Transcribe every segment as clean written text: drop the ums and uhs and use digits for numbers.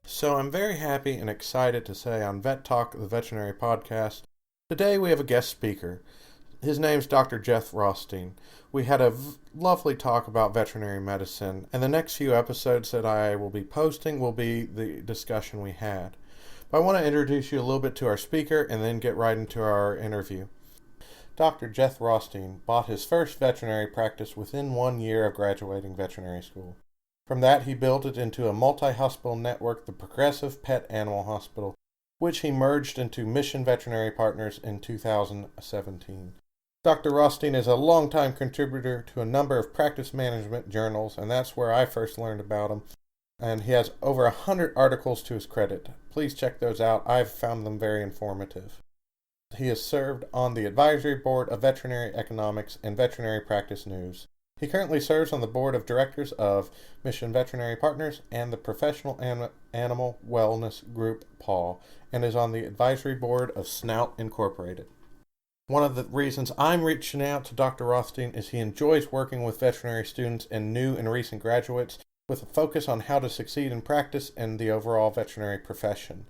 So I'm very happy and excited to say on Vet Talk, the veterinary podcast, today we have a guest speaker. His name's Dr. Jeff Rothstein. We had a lovely talk about veterinary medicine, and the next few episodes that I will be posting will be the discussion we had. But I want to introduce you a little bit to our speaker and then get right into our interview. Dr. Jeff Rothstein bought his first veterinary practice within 1 year of graduating veterinary school. From that, he built it into a multi-hospital network, the Progressive Pet Animal Hospital, which he merged into Mission Veterinary Partners in 2017. Dr. Rothstein is a longtime contributor to a number of practice management journals, and that's where I first learned about him. And he has over 100 articles to his credit. Please check those out. I've found them very informative. He has served on the advisory board of Veterinary Economics and Veterinary Practice News. He currently serves on the board of directors of Mission Veterinary Partners and the Professional Animal Wellness Group PAW, and is on the advisory board of Snout Incorporated. One of the reasons I'm reaching out to Dr. Rothstein is he enjoys working with veterinary students and new and recent graduates with a focus on how to succeed in practice and the overall veterinary profession.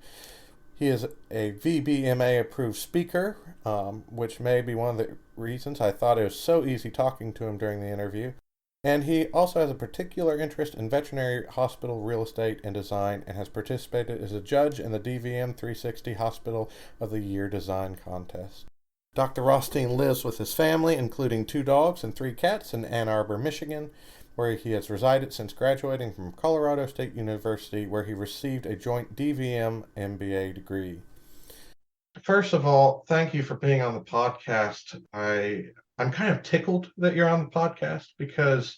He is a VBMA approved speaker, which may be one of the reasons I thought it was so easy talking to him during the interview. And he also has a particular interest in veterinary hospital real estate and design and has participated as a judge in the DVM 360 Hospital of the Year Design Contest. Dr. Rothstein lives with his family, including 2 dogs and 3 cats, in Ann Arbor, Michigan, where he has resided since graduating from Colorado State University, where he received a joint DVM MBA degree. First of all, thank you for being on the podcast. I'm kind of tickled that you're on the podcast because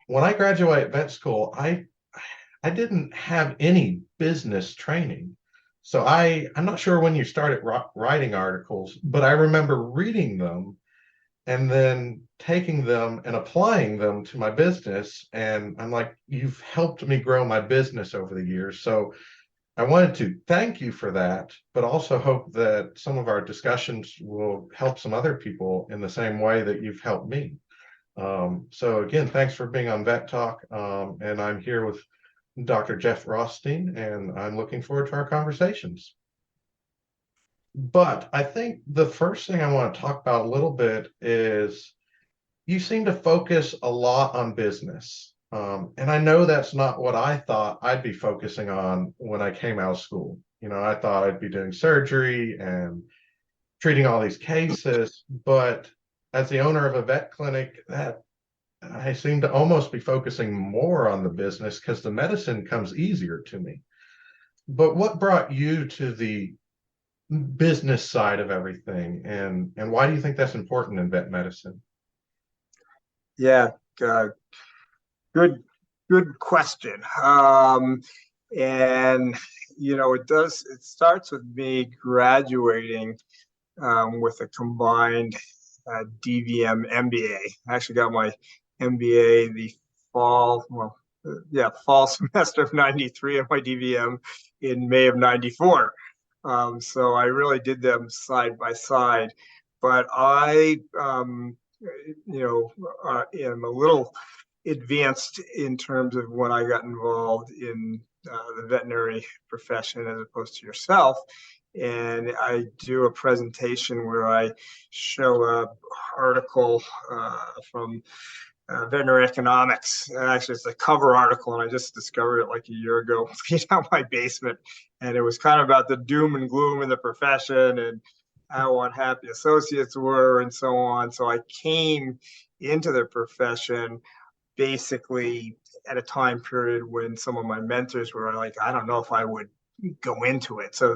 when I graduated vet school, I didn't have any business training. So I'm not sure when you started writing articles, but I remember reading them and then taking them and applying them to my business. And I'm like, you've helped me grow my business over the years. So I wanted to thank you for that, but also hope that some of our discussions will help some other people in the same way that you've helped me. So again, thanks for being on Vet Talk. And I'm here with Dr. Jeff Rothstein, and I'm looking forward to our conversations. But I think the first thing I want to talk about a little bit is you seem to focus a lot on business. And I know that's not what I thought I'd be focusing on when I came out of school. I thought I'd be doing surgery and treating all these cases. But as the owner of a vet clinic, that I seem to almost be focusing more on the business because the medicine comes easier to me. But what brought you to the business side of everything, and why do you think that's important in vet medicine? Yeah, good question. And it starts with me graduating with a combined DVM MBA. I actually got my MBA the fall semester of '93 and my DVM in May of '94. So I really did them side by side, but I, am a little advanced in terms of when I got involved in the veterinary profession as opposed to yourself. And I do a presentation where I show an article from veterinary economics. Actually, it's a cover article, and I just discovered it like a year ago out my basement. And it was kind of about the doom and gloom in the profession and how unhappy associates were and so on. So I came into the profession basically at a time period when some of my mentors were like, I don't know if I would go into it. So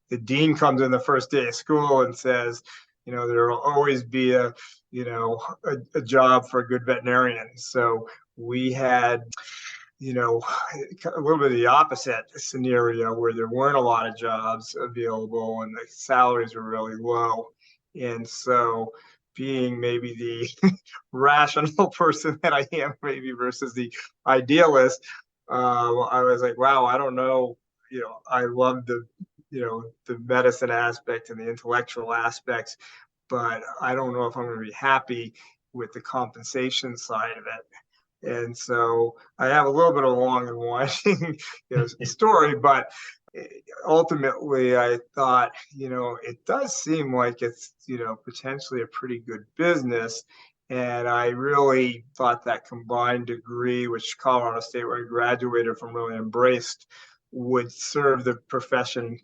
the dean comes in the first day of school and says, there will always be a job for a good veterinarian. So we had, a little bit of the opposite scenario where there weren't a lot of jobs available and the salaries were really low. And so being maybe the rational person that I am, maybe versus the idealist, I was like, wow, I don't know. I love the medicine aspect and the intellectual aspects, but I don't know if I'm going to be happy with the compensation side of it. And so I have a little bit of a long and winding, story, but ultimately I thought, it does seem like it's, potentially a pretty good business. And I really thought that combined degree, which Colorado State, where I graduated from, really embraced, would serve the profession,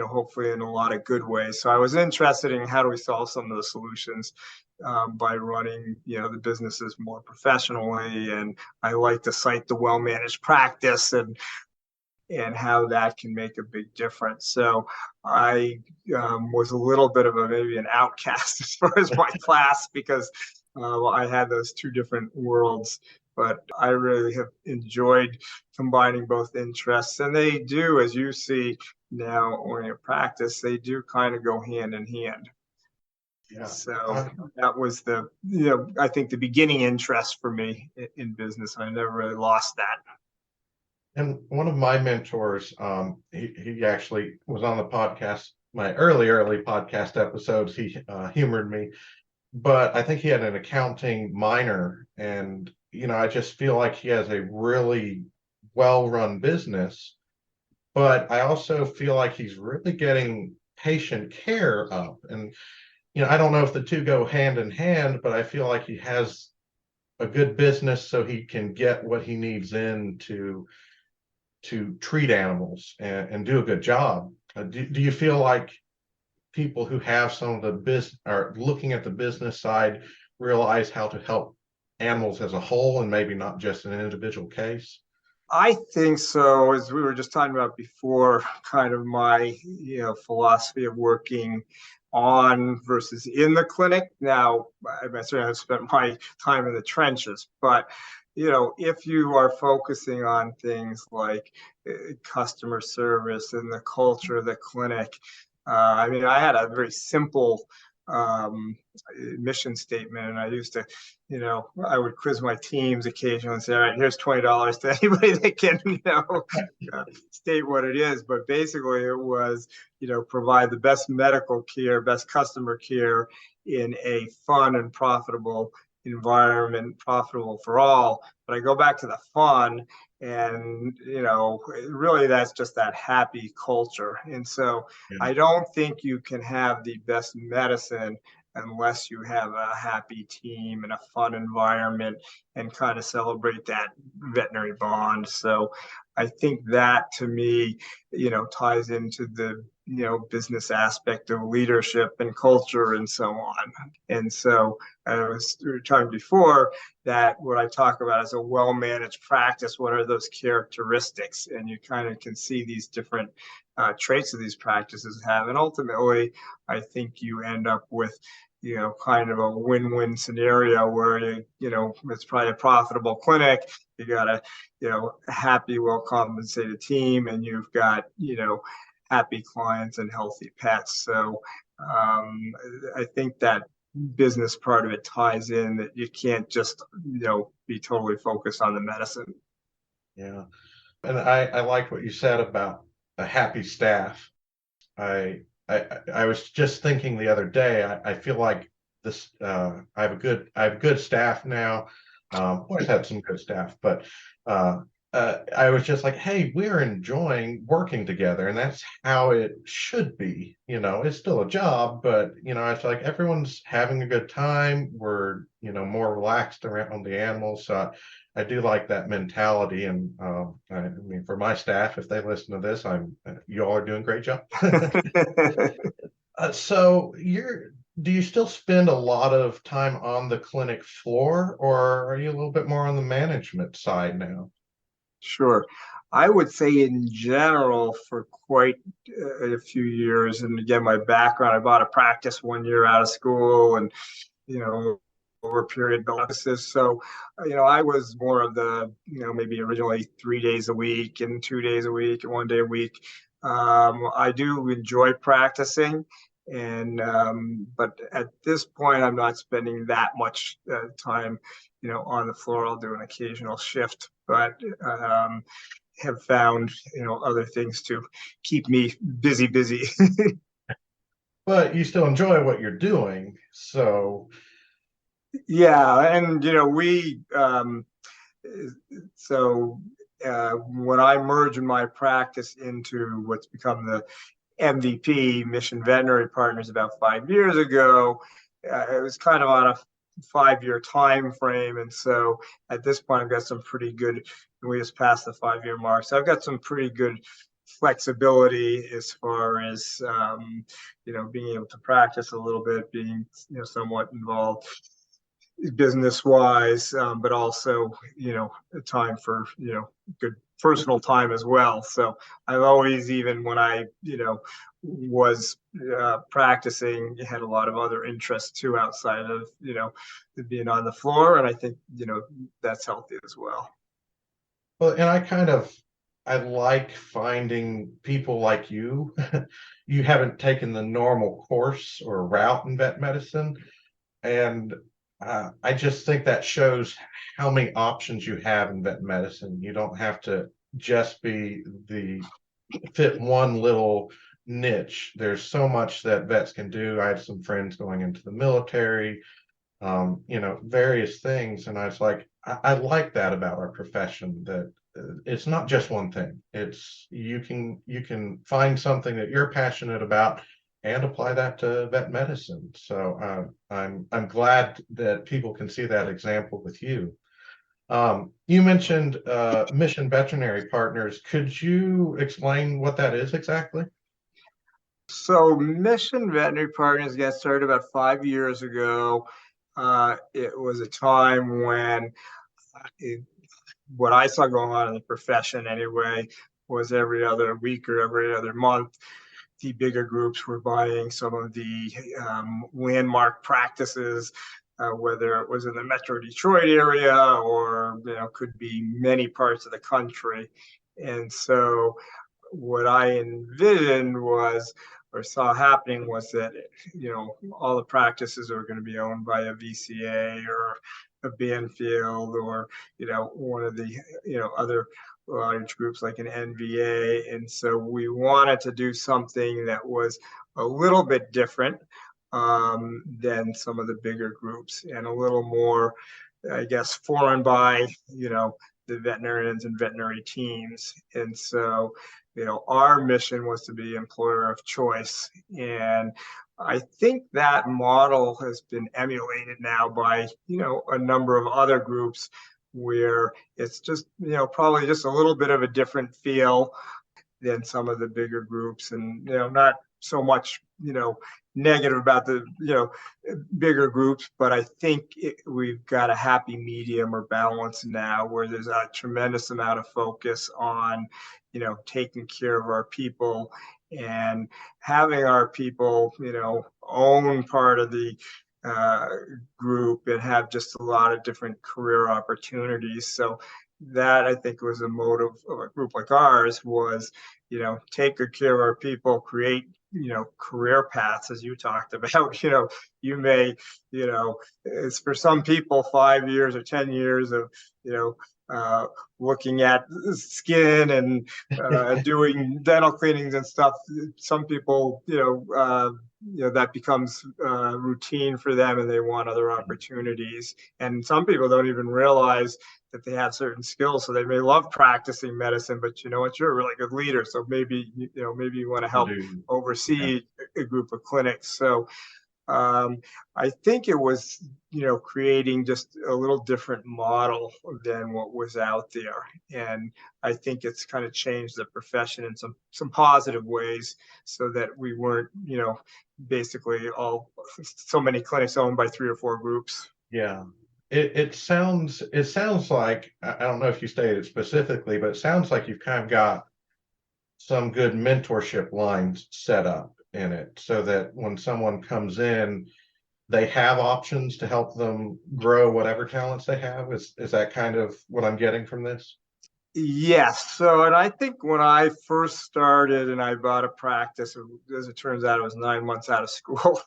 hopefully in a lot of good ways. So I was interested in how do we solve some of the solutions by running, the businesses more professionally. And I like to cite the well-managed practice and how that can make a big difference. So I was a little bit of maybe an outcast as far as my class because I had those two different worlds. But I really have enjoyed combining both interests. And they do, as you see now when you practice, they do kind of go hand in hand. Yeah. So that was I think the beginning interest for me in business. I never really lost that. And one of my mentors, he actually was on the podcast, my early podcast episodes. He humored me, but I think he had an accounting minor. And, I just feel like he has a really well-run business, but I also feel like he's really getting patient care up. And, I don't know if the two go hand in hand, but I feel like he has a good business so he can get what he needs in to treat animals and do a good job. Do you feel like people who have some of the business are looking at the business side realize how to help animals as a whole and maybe not just an individual case? I think so. As we were just talking about before, kind of my philosophy of working on versus in the clinic. Now, I certainly have spent my time in the trenches, but if you are focusing on things like customer service and the culture of the clinic, I had a very simple mission statement, and I used to, I would quiz my teams occasionally and say, all right, here's $20 to anybody that can, state what it is. But basically, it was, provide the best medical care, best customer care in a fun and profitable environment, profitable for all. But I go back to the fun, and really that's just that happy culture. And so I don't think you can have the best medicine unless you have a happy team and a fun environment and kind of celebrate that veterinary bond. So I think that to me, ties into the business aspect of leadership and culture and so on. And so we were talking before that what I talk about is a well-managed practice. What are those characteristics? And you kind of can see these different traits of these practices have. And ultimately, I think you end up with kind of a win-win scenario where it's probably a profitable clinic. You got a happy, well-compensated team, and you've got happy clients and healthy pets. So I think that business part of it ties in, that you can't just be totally focused on the medicine. Yeah, and I liked what you said about a happy staff. I was just thinking the other day. I feel like this. I have good staff now. Always had some good staff, but I was just like, hey, we're enjoying working together, and that's how it should be. It's still a job, but it's like everyone's having a good time. We're more relaxed around the animals. So I do like that mentality, and I mean, for my staff, if they listen to this, you all are doing a great job. So do you still spend a lot of time on the clinic floor, or are you a little bit more on the management side now? Sure. I would say in general for quite a few years. And again, my background, I bought a practice 1 year out of school and, over a period of emphasis. So, I was more of the, maybe originally 3 days a week and 2 days a week and 1 day a week. I do enjoy practicing. And but at this point, I'm not spending that much time, on the floor. I'll do an occasional shift, but have found, other things to keep me busy. But you still enjoy what you're doing, so Yeah, and we So when I merged my practice into what's become the MVP, Mission Veterinary Partners, about 5 years ago, it was kind of on a 5 year time frame. And so at this point, I've got some pretty good, we just passed the 5 year mark. So I've got some pretty good flexibility as far as, being able to practice a little bit, being, somewhat involved business wise, but also, time for, good personal time as well. So I've always, even when I, was practicing, had a lot of other interests too outside of, being on the floor. And I think, that's healthy as well. Well, and I like finding people like you. You haven't taken the normal course or route in vet medicine. And I just think that shows how many options you have in vet medicine. You don't have to just be the fit one little niche. There's so much that vets can do. I have some friends going into the military, various things. And I was like, I like that about our profession, that it's not just one thing. It's you can find something that you're passionate about and apply that to vet medicine. So I'm glad that people can see that example with you. You mentioned Mission Veterinary Partners. Could you explain what that is exactly? So Mission Veterinary Partners got started about 5 years ago. It was a time when it, what I saw going on in the profession anyway was every other week or every other month, the bigger groups were buying some of the landmark practices, whether it was in the Metro Detroit area or could be many parts of the country. And so what I envisioned was, or saw happening, was that all the practices are going to be owned by a VCA or a Banfield or one of the other large groups like an NVA. And so we wanted to do something that was a little bit different than some of the bigger groups, and a little more, I guess, foreign by the veterinarians and veterinary teams. And so our mission was to be employer of choice. And I think that model has been emulated now by, a number of other groups, where it's just, probably just a little bit of a different feel than some of the bigger groups. And, not so much, negative about the, bigger groups, but I think we've got a happy medium or balance now, where there's a tremendous amount of focus on, taking care of our people and having our people, own part of the uh, group and have just a lot of different career opportunities. So that, I think, was a motive of a group like ours, was, take good care of our people, create, career paths, as you talked about. You may, it's for some people 5 years or 10 years of, looking at skin and doing dental cleanings and stuff. Some people, that becomes routine for them, and they want other opportunities. And some people don't even realize that they have certain skills, so they may love practicing medicine, but you know what, you're a really good leader, so maybe maybe you want to help oversee a group of clinics. So I think it was, creating just a little different model than what was out there. And I think it's kind of changed the profession in some positive ways, so that we weren't, basically all so many clinics owned by 3 or 4 groups. Yeah. It sounds like, I don't know if you stated it specifically, but it sounds like you've kind of got some good mentorship lines set up in it, so that when someone comes in, they have options to help them grow whatever talents they have. Is that kind of what I'm getting from this? Yes. So, and I think when I first started and I bought a practice, as it turns out, it was 9 months out of school.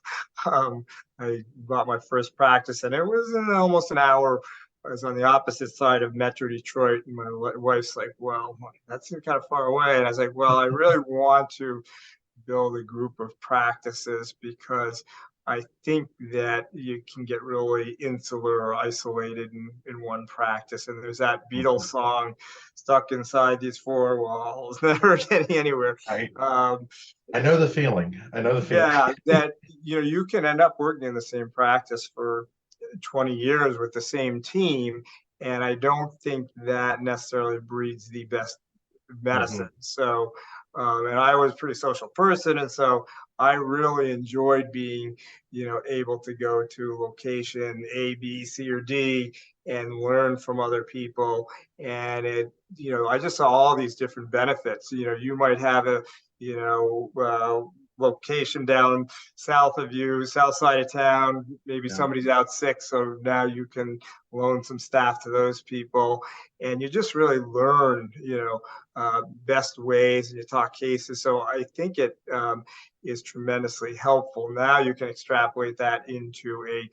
um, I bought my first practice, and it was in almost an hour. I was on the opposite side of Metro Detroit, and my wife's like, "Well, that's kind of far away." And I was like, "Well, I really want to build a group of practices, because I think that you can get really insular or isolated in one practice. And there's that Beatles Mhm. song, "Stuck inside these four walls, never getting anywhere." I Um, I know the feeling. I know the feeling. yeah, that you can end up working in the same practice for 20 years with the same team, and I don't think that necessarily breeds the best Hmm. medicine. So, and I was a pretty social person, and so I really enjoyed being, able to go to location A, B, C, or D and learn from other people. And I just saw all these different benefits. You might have a, you know, uh, location down south of you, south side of town. Maybe Yeah. somebody's out sick, so now you can loan some staff to those people, and you just really learn, best ways, and you talk cases. So I think it is tremendously helpful. Now you can extrapolate that into a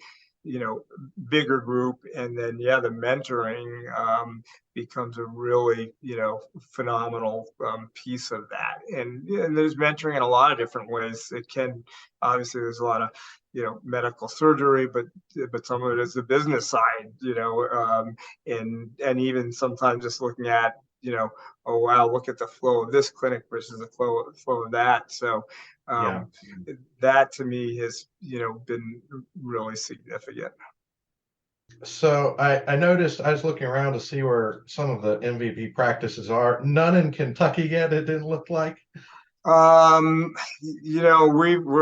bigger group, and then the mentoring becomes a really phenomenal piece of that. And there's mentoring in a lot of different ways. It can, obviously, there's a lot of medical surgery, but some of it is the business side, and even sometimes just looking at, oh wow, look at the flow of this clinic versus the flow of that. So Yeah. um, that to me has been really significant. So I noticed I was looking around to see where some of the MVP practices are. None in Kentucky yet, it didn't look like. We're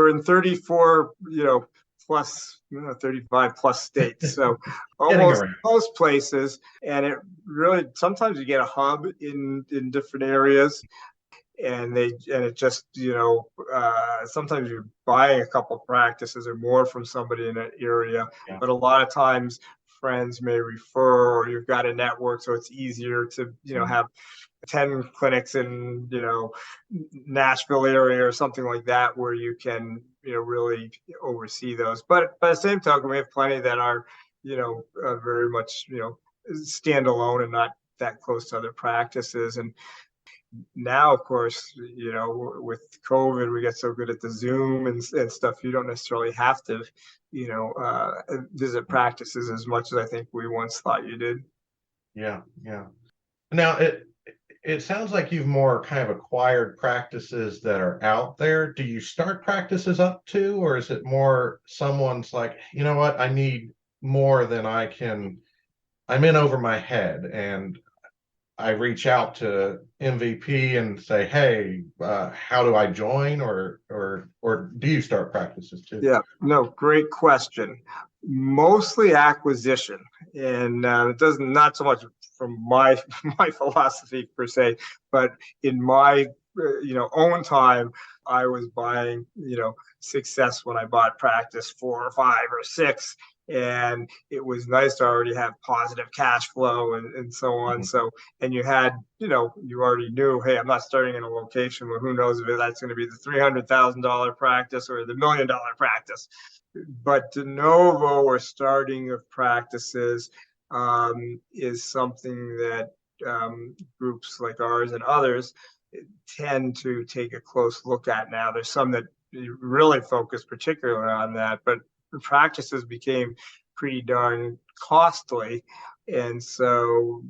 in 34, plus 35 plus states. So Getting almost around. most places. And it really, sometimes you get a hub in different areas, and it just, sometimes you're buying a couple practices or more from somebody in an area, Yeah. but a lot of times friends may refer, or you've got a network, so it's easier to Mm. have 10 clinics in Nashville area or something like that, where you can really oversee those. But by the same token, we have plenty that are very much standalone and not that close to other practices. And now, of course, with COVID, we get so good at the Zoom and stuff. You don't necessarily have to visit practices as much as I think we once thought you did. Yeah, yeah. Now it sounds like you've more kind of acquired practices that are out there. Do you start practices up too, or is it more someone's like, you know what, I need more than I'm in over my head, and I reach out to MVP and say, hey, how do I join, or do you start practices too? Yeah, no, great question. Mostly acquisition, and it doesn't, not so much from my my philosophy per se, but in my own time, I was buying success when I bought practice 4 or 5 or 6, and it was nice to already have positive cash flow and so on. Mhm. So, and you had you already knew, hey, I'm not starting in a location where who knows if that's going to be the $300,000 practice or the $1 million practice. But de novo or starting of practices is something that groups like ours and others tend to take a close look at now. There's some that really focus particularly on that, but the practices became pretty darn costly. And so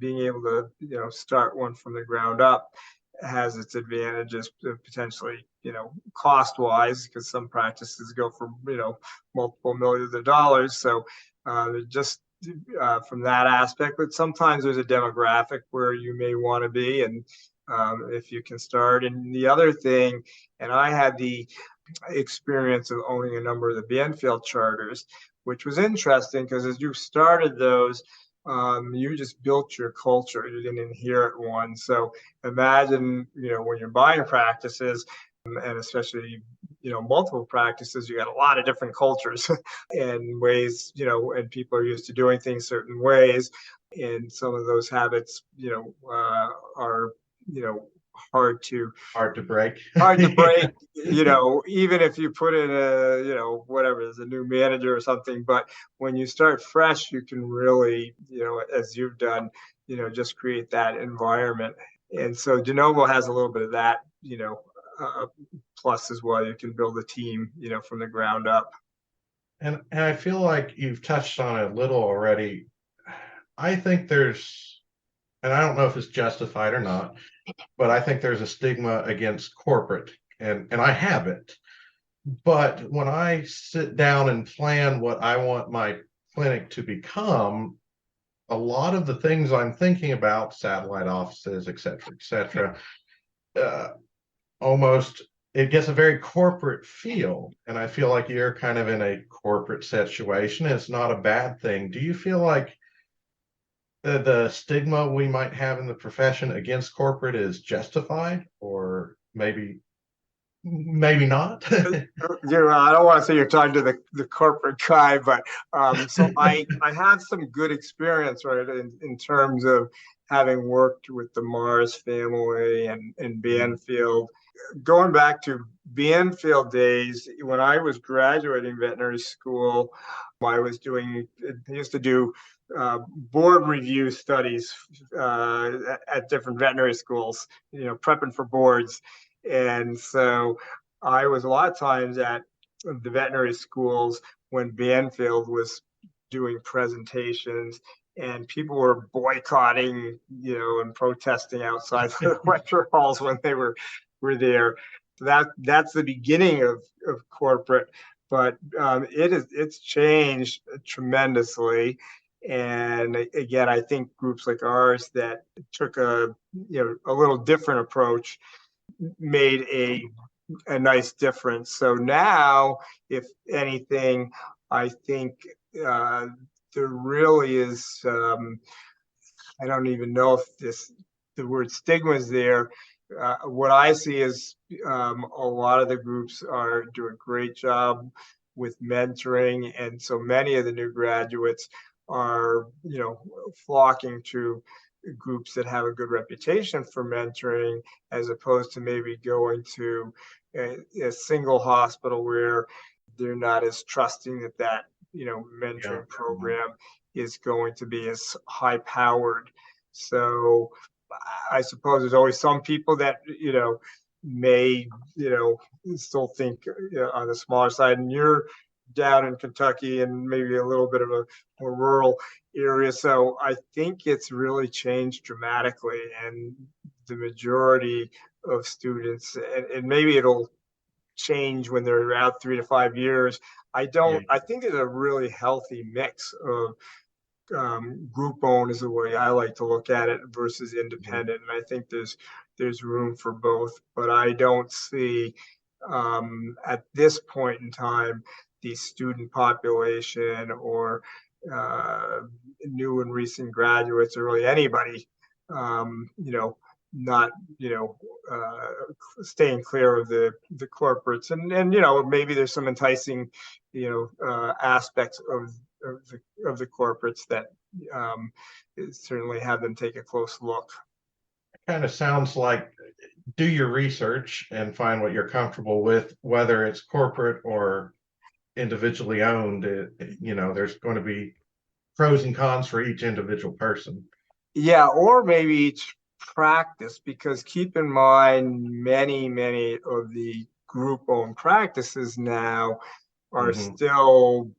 being able to, start one from the ground up has its advantages, potentially, cost wise, because some practices go for, multiple millions of dollars. So just from that aspect, but sometimes there's a demographic where you may want to be, and if you can start. And the other thing, and I had the experience of owning a number of the Banfield charters, which was interesting because as you started those, you just built your culture. You didn't inherit one. So imagine, when you're buying practices, and especially, multiple practices, you got a lot of different cultures and ways, and people are used to doing things certain ways. And some of those habits, are, hard to Hard to break. hard to break, Yeah. even if you put in a, whatever, there's a new manager or something. But when you start fresh, you can really, as you've done, just create that environment. And so de novo has a little bit of that, plus as well. You can build a team, from the ground up. And I feel like you've touched on it a little already. I think there's, and I don't know if it's justified or not, but I think there's a stigma against corporate, and I have it. But when I sit down and plan what I want my clinic to become, a lot of the things I'm thinking about, satellite offices, et cetera, uh, almost it gets a very corporate feel. And I feel like you're kind of in a corporate situation. It's not a bad thing. Do you feel like the stigma we might have in the profession against corporate is justified, or maybe not? I don't want to say you're talking to the corporate guy, but so I have some good experience, right, in terms of having worked with the Mars family and Banfield. Going back to Banfield days, when I was graduating veterinary school, I used to do board review studies at different veterinary schools, prepping for boards. And so I was a lot of times at the veterinary schools when Banfield was doing presentations and people were boycotting, and protesting outside the lecture halls when they were there. That's the beginning of corporate, but it's changed tremendously. And again, I think groups like ours that took a little different approach made a nice difference. So now, if anything, I think there really is. I don't even know if the word stigma is there. What I see is a lot of the groups are doing a great job with mentoring, and so many of the new graduates are, flocking to groups that have a good reputation for mentoring, as opposed to maybe going to a single hospital where they're not as trusting that mentoring program is going to be as high powered. So I suppose there's always some people that may still think on the smaller side, and you're down in Kentucky and maybe a little bit of a more rural area. So I think it's really changed dramatically, and the majority of students, and maybe it'll change when they're out 3 to 5 years. I think there's a really healthy mix of group owned is the way I like to look at it versus independent. And I think there's room for both, but I don't see at this point in time the student population or new and recent graduates or really anybody, not staying clear of the corporates, and maybe there's some enticing aspects of the corporates that certainly have them take a close look. Kind of sounds like do your research and find what you're comfortable with, whether it's corporate or individually owned. There's going to be pros and cons for each individual person. Yeah, or maybe each practice, because keep in mind, many of the group-owned practices now are still,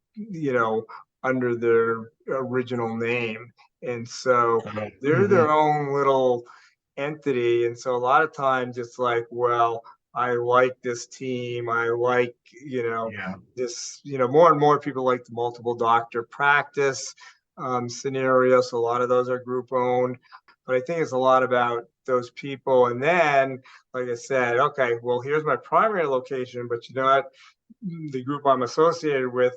under their original name. And so they're their own little entity. And so a lot of times it's like, well, I like this team. I like, this, more and more people like the multiple doctor practice scenario. So a lot of those are group owned. But I think it's a lot about those people. And then, like I said, okay, well, here's my primary location, but you know what? The group I'm associated with,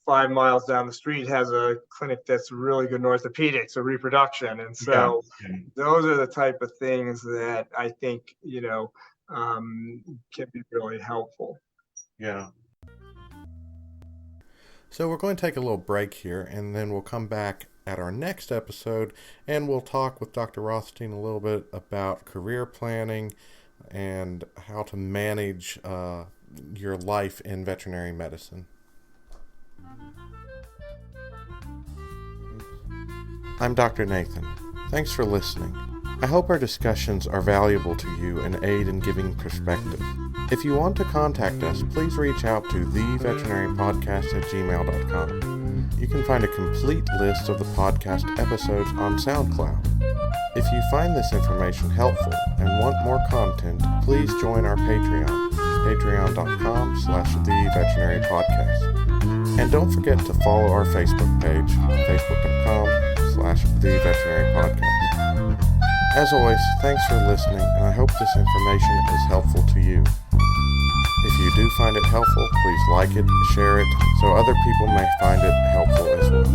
5 miles down the street has a clinic that's really good in orthopedics or reproduction. And so those are the type of things that I think, can be really helpful. Yeah. So we're going to take a little break here, and then we'll come back at our next episode, and we'll talk with Dr. Rothstein a little bit about career planning and how to manage your life in veterinary medicine. I'm Dr. Nathan. Thanks for listening. I hope our discussions are valuable to you and aid in giving perspective. If you want to contact us, please reach out to theveterinarypodcast@gmail.com. You can find a complete list of the podcast episodes on SoundCloud. If you find this information helpful and want more content, please join our Patreon, patreon.com/theveterinarypodcast. And don't forget to follow our Facebook page, facebook.com/theveterinarypodcast. As always, thanks for listening, and I hope this information is helpful to you. If you do find it helpful, please like it, share it, so other people may find it helpful as well.